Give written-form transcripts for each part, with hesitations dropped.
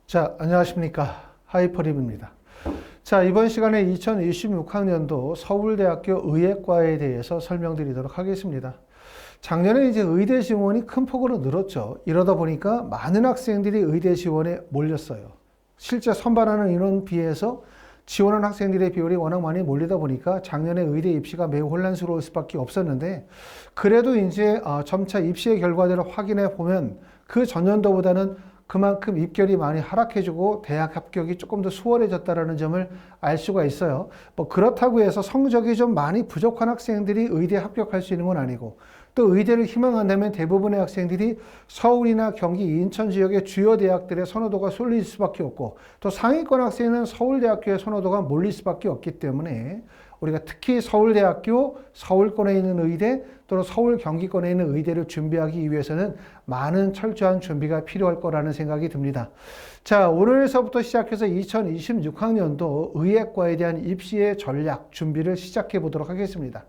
자, 안녕하십니까. 하이퍼립입니다. 자, 이번 시간에 2026학년도 서울대학교 의예과에 대해서 설명드리도록 하겠습니다. 작년에 이제 의대 지원이 큰 폭으로 늘었죠. 이러다 보니까 많은 학생들이 의대 지원에 몰렸어요. 실제 선발하는 인원 비해서 지원한 학생들의 비율이 워낙 많이 몰리다 보니까 작년에 의대 입시가 매우 혼란스러울 수밖에 없었는데, 그래도 이제 점차 입시의 결과들을 확인해 보면 그 전년도보다는 그만큼 입결이 많이 하락해지고 대학 합격이 조금 더 수월해졌다는 점을 알 수가 있어요. 뭐 그렇다고 해서 성적이 좀 많이 부족한 학생들이 의대에 합격할 수 있는 건 아니고, 또 의대를 희망한다면 대부분의 학생들이 서울이나 경기, 인천 지역의 주요 대학들의 선호도가 쏠릴 수밖에 없고, 또 상위권 학생은 서울대학교의 선호도가 몰릴 수밖에 없기 때문에 우리가 특히 서울대학교, 서울권에 있는 의대, 또는 서울 경기권에 있는 의대를 준비하기 위해서는 많은 철저한 준비가 필요할 거라는 생각이 듭니다. 자, 오늘서부터 시작해서 2026학년도 의예과에 대한 입시의 전략, 준비를 시작해 보도록 하겠습니다.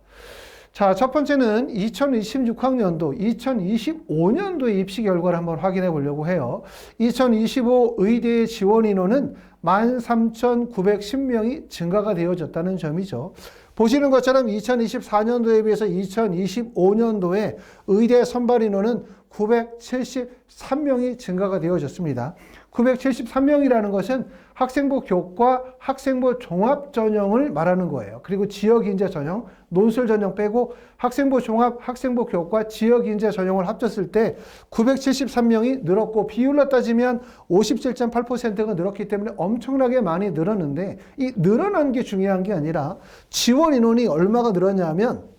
자, 첫 번째는 2026학년도, 2025년도의 입시 결과를 한번 확인해 보려고 해요. 2025 의대의 지원 인원은 13,910명이 증가가 되어졌다는 점이죠. 보시는 것처럼 2024년도에 비해서 2025년도에 의대 선발 인원은 973명이 증가가 되어졌습니다. 973명이라는 것은 학생부 교과, 학생부 종합 전형을 말하는 거예요. 그리고 지역 인재 전형, 논술 전형 빼고 학생부 종합, 학생부 교과, 지역 인재 전형을 합쳤을 때 973명이 늘었고, 비율로 따지면 57.8%가 늘었기 때문에 엄청나게 많이 늘었는데, 이 늘어난 게 중요한 게 아니라 지원 인원이 얼마가 늘었냐면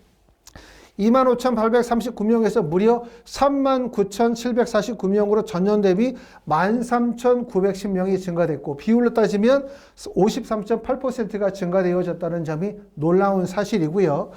25,839명에서 무려 39,749명으로 전년 대비 13,910명이 증가됐고, 비율로 따지면 53.8%가 증가되어졌다는 점이 놀라운 사실이고요.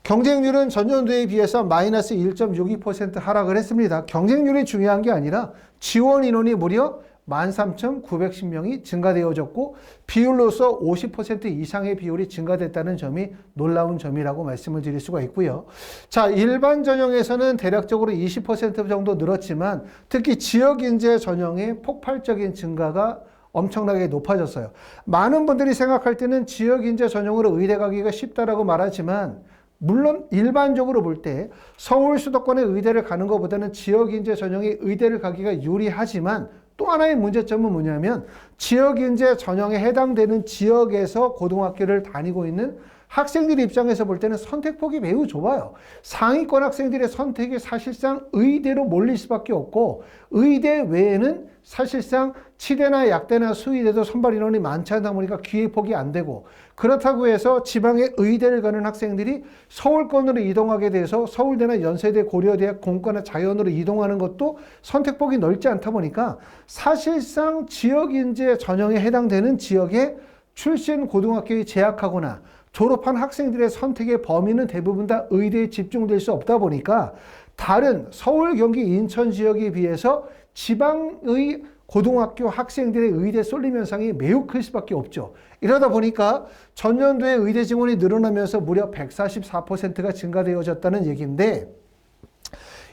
경쟁률은 전년도에 비해서 마이너스 1.62% 하락을 했습니다. 경쟁률이 중요한 게 아니라 지원 인원이 무려 13,910명이 증가되어졌고, 비율로서 50% 이상의 비율이 증가됐다는 점이 놀라운 점이라고 말씀을 드릴 수가 있고요. 자, 일반 전형에서는 대략적으로 20% 정도 늘었지만, 특히 지역 인재 전형의 폭발적인 증가가 엄청나게 높아졌어요. 많은 분들이 생각할 때는 지역 인재 전형으로 의대 가기가 쉽다라고 말하지만, 물론 일반적으로 볼 때 서울 수도권의 의대를 가는 것보다는 지역 인재 전형의 의대를 가기가 유리하지만, 또 하나의 문제점은 뭐냐면 지역 인재 전형에 해당되는 지역에서 고등학교를 다니고 있는 학생들 입장에서 볼 때는 선택폭이 매우 좁아요. 상위권 학생들의 선택이 사실상 의대로 몰릴 수밖에 없고, 의대 외에는 사실상 치대나 약대나 수의대도 선발 인원이 많지 않다 보니까 기회폭이 안 되고, 그렇다고 해서 지방의 의대를 가는 학생들이 서울권으로 이동하게 돼서 서울대나 연세대, 고려대학, 공과나 자연으로 이동하는 것도 선택폭이 넓지 않다 보니까 사실상 지역 인재 전형에 해당되는 지역의 출신 고등학교에 재학하거나 졸업한 학생들의 선택의 범위는 대부분 다 의대에 집중될 수 없다 보니까 다른 서울, 경기, 인천 지역에 비해서 지방의 고등학교 학생들의 의대 쏠림 현상이 매우 클 수밖에 없죠. 이러다 보니까 전년도에 의대 지원이 늘어나면서 무려 144%가 증가되어졌다는 얘기인데,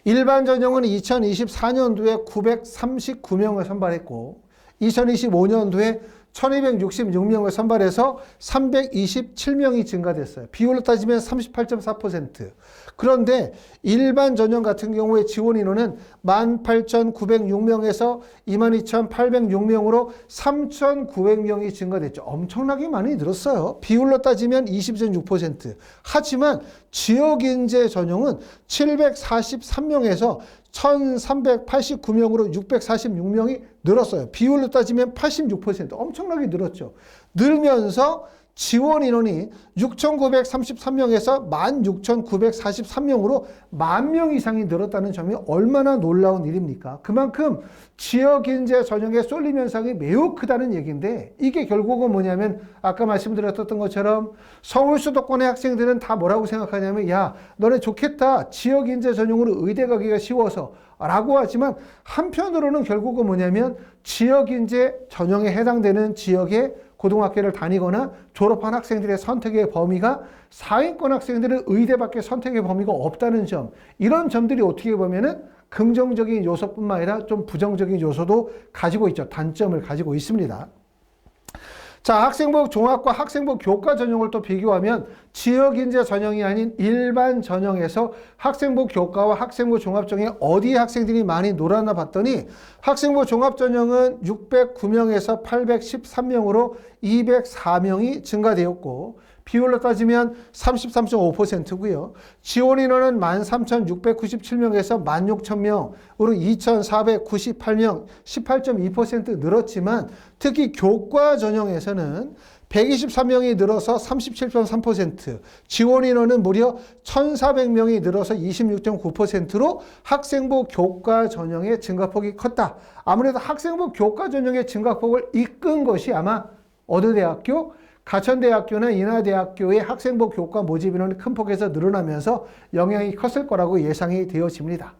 일반 전형은 2024년도에 939명을 선발했고, 2025년도에 1266명을 선발해서 327명이 증가됐어요. 비율로 따지면 38.4%. 그런데 일반 전형 같은 경우에 지원 인원은 18,906명에서 22,806명으로 3,900명이 증가됐죠. 엄청나게 많이 늘었어요. 비율로 따지면 20.6%. 하지만 지역 인재 전형은 743명에서 1,389명으로 646명이 늘었어요. 비율로 따지면 86%. 엄청나게 늘었죠. 늘면서 지원 인원이 6,933명에서 16,943명으로 10,000명 이상이 늘었다는 점이 얼마나 놀라운 일입니까? 그만큼 지역 인재 전형의 쏠림 현상이 매우 크다는 얘기인데, 이게 결국은 뭐냐면 아까 말씀드렸던 것처럼 서울 수도권의 학생들은 다 뭐라고 생각하냐면, 야, 너네 좋겠다. 지역 인재 전형으로 의대 가기가 쉬워서 라고 하지만, 한편으로는 결국은 뭐냐면 지역 인재 전형에 해당되는 지역의 고등학교를 다니거나 졸업한 학생들의 선택의 범위가 상위권 학생들은 의대밖에 선택의 범위가 없다는 점, 이런 점들이 어떻게 보면은 긍정적인 요소뿐만 아니라 좀 부정적인 요소도 가지고 있죠. 단점을 가지고 있습니다. 자, 학생부 종합과 학생부 교과 전형을 또 비교하면 지역인재 전형이 아닌 일반 전형에서 학생부 교과와 학생부 종합 중에 어디에 학생들이 많이 놀았나 봤더니 학생부 종합 전형은 609명에서 813명으로 204명이 증가되었고 비율로 따지면 33.5%고요. 지원 인원은 13,697명에서 16,000명으로 2,498명, 18.2% 늘었지만 특히 교과 전형에서는 123명이 늘어서 37.3%, 지원 인원은 무려 1,400명이 늘어서 26.9%로 학생부 교과 전형의 증가폭이 컸다. 아무래도 학생부 교과 전형의 증가폭을 이끈 것이 아마 어느 대학교? 가천대학교나 인하대학교의 학생부 교과 모집 인원이 큰 폭에서 늘어나면서 영향이 컸을 거라고 예상이 되어집니다.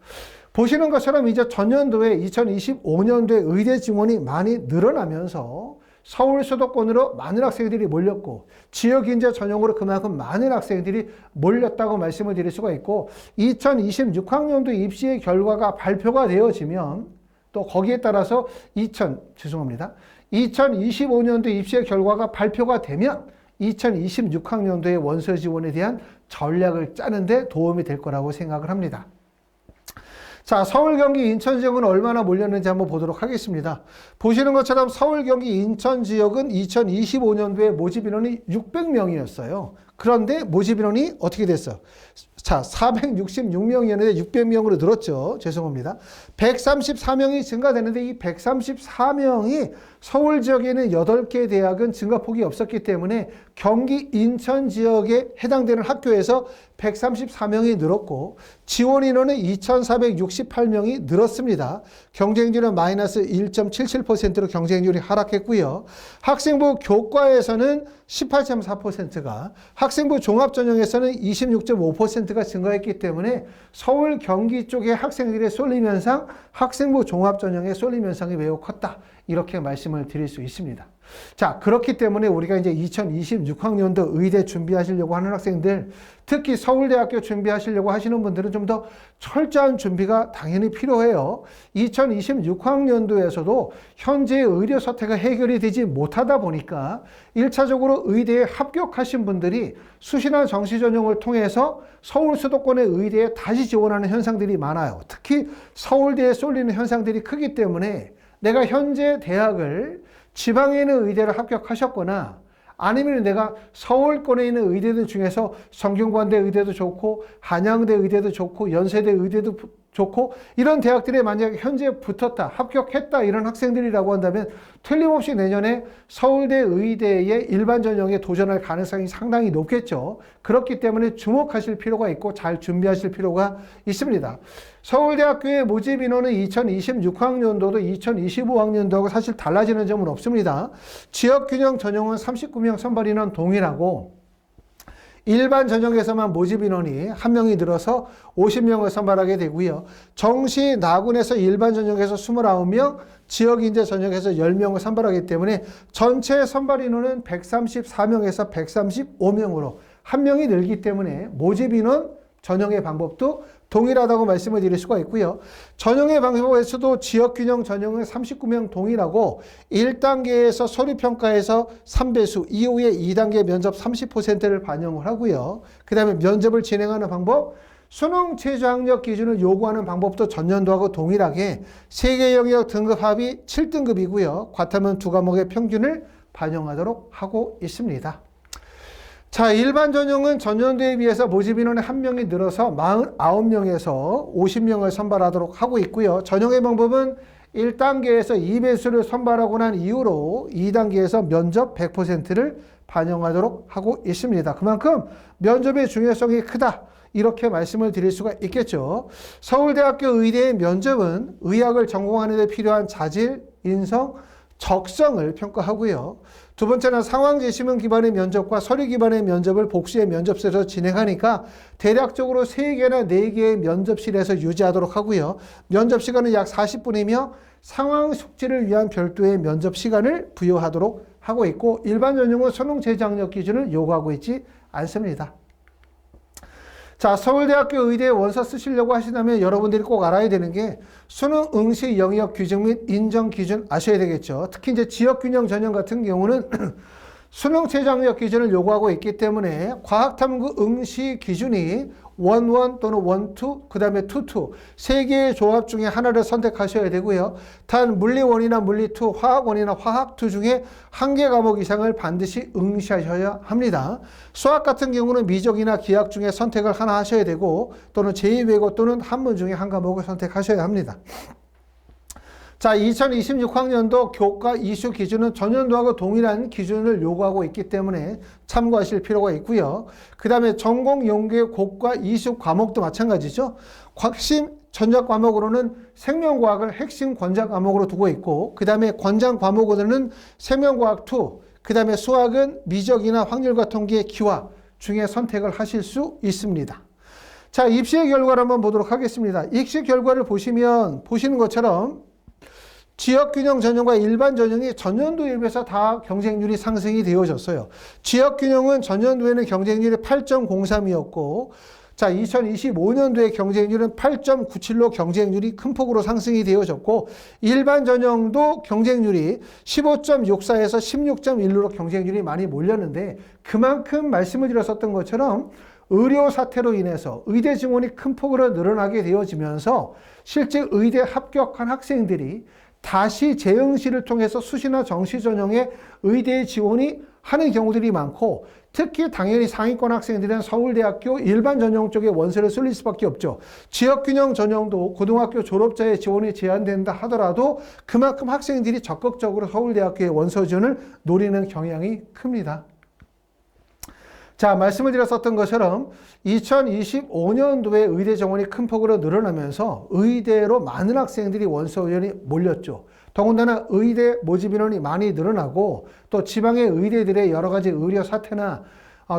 보시는 것처럼 이제 전년도에 2025년도에 의대 지원이 많이 늘어나면서 서울 수도권으로 많은 학생들이 몰렸고 지역인재 전형으로 그만큼 많은 학생들이 몰렸다고 말씀을 드릴 수가 있고 2026학년도 입시의 결과가 발표가 되어지면 또 거기에 따라서 2025년도 입시의 결과가 발표가 되면 2026학년도의 원서 지원에 대한 전략을 짜는 데 도움이 될 거라고 생각을 합니다. 자, 서울, 경기, 인천 지역은 얼마나 몰렸는지 한번 보도록 하겠습니다. 보시는 것처럼 서울, 경기, 인천 지역은 2025년도에 모집 인원이 600명이었어요. 그런데 모집 인원이 어떻게 됐어? 자, 466명이었는데 600명으로 늘었죠. 죄송합니다. 134명이 증가되는데 이 134명이 서울 지역에는 8개 대학은 증가폭이 없었기 때문에 경기, 인천 지역에 해당되는 학교에서 134명이 늘었고 지원 인원은 2,468명이 늘었습니다. 경쟁률은 마이너스 1.77%로 경쟁률이 하락했고요. 학생부 교과에서는 18.4%가 학생부 종합전형에서는 26.5%가 증가했기 때문에 서울, 경기 쪽의 학생들의 쏠림 현상, 학생부 종합전형의 쏠림 현상이 매우 컸다. 이렇게 말씀을 드릴 수 있습니다. 자, 그렇기 때문에 우리가 이제 2026학년도 의대 준비하시려고 하는 학생들, 특히 서울대학교 준비하시려고 하시는 분들은 좀 더 철저한 준비가 당연히 필요해요. 2026학년도에서도 현재의 의료 사태가 해결이 되지 못하다 보니까 1차적으로 의대에 합격하신 분들이 수시나 정시 전형을 통해서 서울 수도권의 의대에 다시 지원하는 현상들이 많아요. 특히 서울대에 쏠리는 현상들이 크기 때문에 내가 현재 대학을 지방에 있는 의대를 합격하셨거나 아니면 내가 서울권에 있는 의대들 중에서 성균관대 의대도 좋고 한양대 의대도 좋고 연세대 의대도 좋고 이런 대학들에 만약에 현재 붙었다, 합격했다 이런 학생들이라고 한다면 틀림없이 내년에 서울대 의대의 일반 전형에 도전할 가능성이 상당히 높겠죠. 그렇기 때문에 주목하실 필요가 있고 잘 준비하실 필요가 있습니다. 서울대학교의 모집 인원은 2026학년도도 2025학년도하고 사실 달라지는 점은 없습니다. 지역균형 전형은 39명 선발 인원 동일하고 일반 전형에서만 모집 인원이 1명이 늘어서 50명을 선발하게 되고요. 정시 나군에서 일반 전형에서 29명, 지역인재 전형에서 10명을 선발하기 때문에 전체 선발 인원은 134명에서 135명으로 1명이 늘기 때문에 모집 인원 전형의 방법도 동일하다고 말씀을 드릴 수가 있고요. 전형의 방법에서도 지역균형 전형은 39명 동일하고 1단계에서 서류평가에서 3배수, 이후에 2단계 면접 30%를 반영을 하고요. 그 다음에 면접을 진행하는 방법, 수능 최저 학력 기준을 요구하는 방법도 전년도하고 동일하게 3개 영역 등급 합이 7등급이고요. 과탐은 2과목의 평균을 반영하도록 하고 있습니다. 자, 일반 전형은 전년도에 비해서 모집 인원이 1명이 늘어서 49명에서 50명을 선발하도록 하고 있고요. 전형의 방법은 1단계에서 2배수를 선발하고 난 이후로 2단계에서 면접 100%를 반영하도록 하고 있습니다. 그만큼 면접의 중요성이 크다. 이렇게 말씀을 드릴 수가 있겠죠. 서울대학교 의대의 면접은 의학을 전공하는 데 필요한 자질, 인성, 적성을 평가하고요. 두 번째는 상황 제시문 기반의 면접과 서류 기반의 면접을 복수의 면접실에서 진행하니까 대략적으로 3개나 4개의 면접실에서 유지하도록 하고요. 면접 시간은 약 40분이며 상황 숙지를 위한 별도의 면접 시간을 부여하도록 하고 있고 일반 전형은 수능 최저 학력 기준을 요구하고 있지 않습니다. 자, 서울대학교 의대 원서 쓰시려고 하시다면 여러분들이 꼭 알아야 되는 게 수능 응시 영역 규정 및 인정 기준 아셔야 되겠죠. 특히 이제 지역균형 전형 같은 경우는 수능 최저학력 기준을 요구하고 있기 때문에 과학탐구 응시 기준이 1-1 또는 1-2, 그 다음에 2-2 세 개의 조합 중에 하나를 선택하셔야 되고요. 단 물리1이나 물리2, 화학1이나 화학2 중에 한 개 과목 이상을 반드시 응시하셔야 합니다. 수학 같은 경우는 미적이나 기하학 중에 선택을 하나 하셔야 되고 또는 제2외고 또는 한문 중에 한 과목을 선택하셔야 합니다. 자, 2026학년도 교과 이슈 기준은 전년도하고 동일한 기준을 요구하고 있기 때문에 참고하실 필요가 있고요. 그 다음에 전공 연계 고과 이슈 과목도 마찬가지죠. 핵심 전작 과목으로는 생명과학을 핵심 권장 과목으로 두고 있고, 그 다음에 권장 과목으로는 생명과학 2, 그 다음에 수학은 미적이나 확률과 통계, 기화 중에 선택을 하실 수 있습니다. 자, 입시의 결과를 한번 보도록 하겠습니다. 입시 결과를 보시는 것처럼 지역균형 전형과 일반 전형이 전년도에 비해서 다 경쟁률이 상승이 되어졌어요. 지역균형은 전년도에는 경쟁률이 8.03이었고, 자, 2025년도에 경쟁률은 8.97로 경쟁률이 큰 폭으로 상승이 되어졌고, 일반 전형도 경쟁률이 15.64에서 16.1로 경쟁률이 많이 몰렸는데, 그만큼 말씀을 드렸었던 것처럼 의료 사태로 인해서 의대 증원이 큰 폭으로 늘어나게 되어지면서 실제 의대 합격한 학생들이 다시 재응시를 통해서 수시나 정시 전형에 의대에 지원이 하는 경우들이 많고, 특히 당연히 상위권 학생들은 서울대학교 일반 전형 쪽에 원서를 쏠릴 수밖에 없죠. 지역균형 전형도 고등학교 졸업자의 지원이 제한된다 하더라도 그만큼 학생들이 적극적으로 서울대학교의 원서 지원을 노리는 경향이 큽니다. 자, 말씀을 드렸었던 것처럼 2025년도에 의대 정원이 큰 폭으로 늘어나면서 의대로 많은 학생들이 원서 지원이 몰렸죠. 더군다나 의대 모집 인원이 많이 늘어나고 또 지방의 의대들의 여러 가지 의료 사태나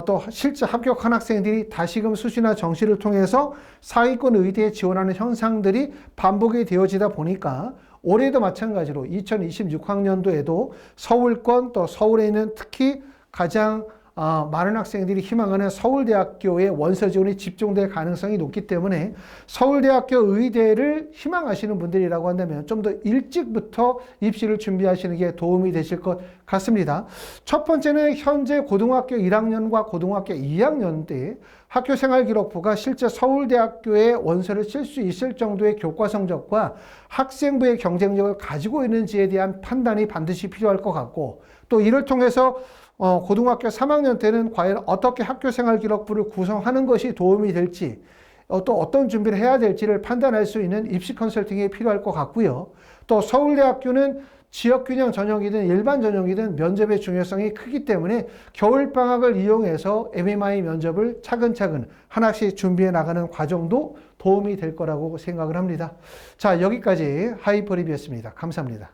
또 실제 합격한 학생들이 다시금 수시나 정시를 통해서 상위권 의대에 지원하는 현상들이 반복이 되어지다 보니까 올해도 마찬가지로 2026학년도에도 서울권 또 서울에 있는 특히 가장 많은 학생들이 희망하는 서울대학교의 원서 지원이 집중될 가능성이 높기 때문에 서울대학교 의대를 희망하시는 분들이라고 한다면 좀 더 일찍부터 입시를 준비하시는 게 도움이 되실 것 같습니다. 첫 번째는 현재 고등학교 1학년과 고등학교 2학년 때 학교생활기록부가 실제 서울대학교에 원서를 쓸 수 있을 정도의 교과 성적과 학생부의 경쟁력을 가지고 있는지에 대한 판단이 반드시 필요할 것 같고, 또 이를 통해서 고등학교 3학년 때는 과연 어떻게 학교생활기록부를 구성하는 것이 도움이 될지, 또 어떤 준비를 해야 될지를 판단할 수 있는 입시 컨설팅이 필요할 것 같고요. 또 서울대학교는 지역균형 전형이든 일반 전형이든 면접의 중요성이 크기 때문에 겨울방학을 이용해서 MMI 면접을 차근차근 하나씩 준비해 나가는 과정도 도움이 될 거라고 생각을 합니다. 자, 여기까지 하이퍼 리뷰였습니다. 감사합니다.